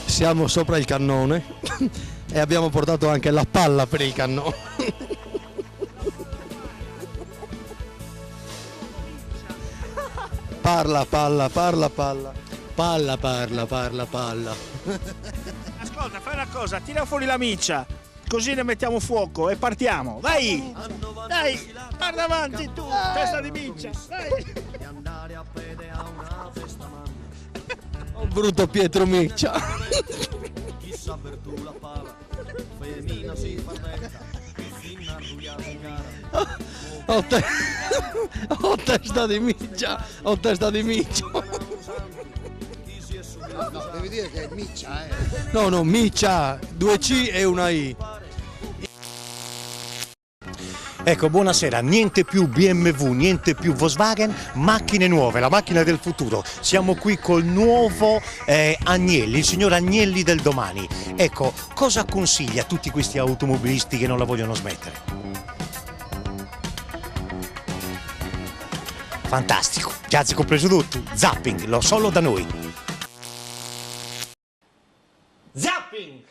Siamo sopra il cannone e abbiamo portato anche la palla per il cannone. Parla, palla, parla, palla. Palla, parla, parla, palla. Ascolta, fai una cosa, tira fuori la miccia, così ne mettiamo fuoco e partiamo. Vai! Dai, guarda avanti tu, testa di miccia, dai! Oh, brutto Pietro Miccia. Oh, oh, testa di miccia, oh, testa di miccia. No, devi dire che è miccia, No, no, miccia, 2 C e una I. Ecco, buonasera, niente più BMW, niente più Volkswagen, macchine nuove, la macchina del futuro. Siamo qui col nuovo Agnelli, il signor Agnelli del domani. Ecco, cosa consiglia a tutti questi automobilisti che non la vogliono smettere? Fantastico, già si è compreso tutto, zapping, lo solo da noi. Zapping!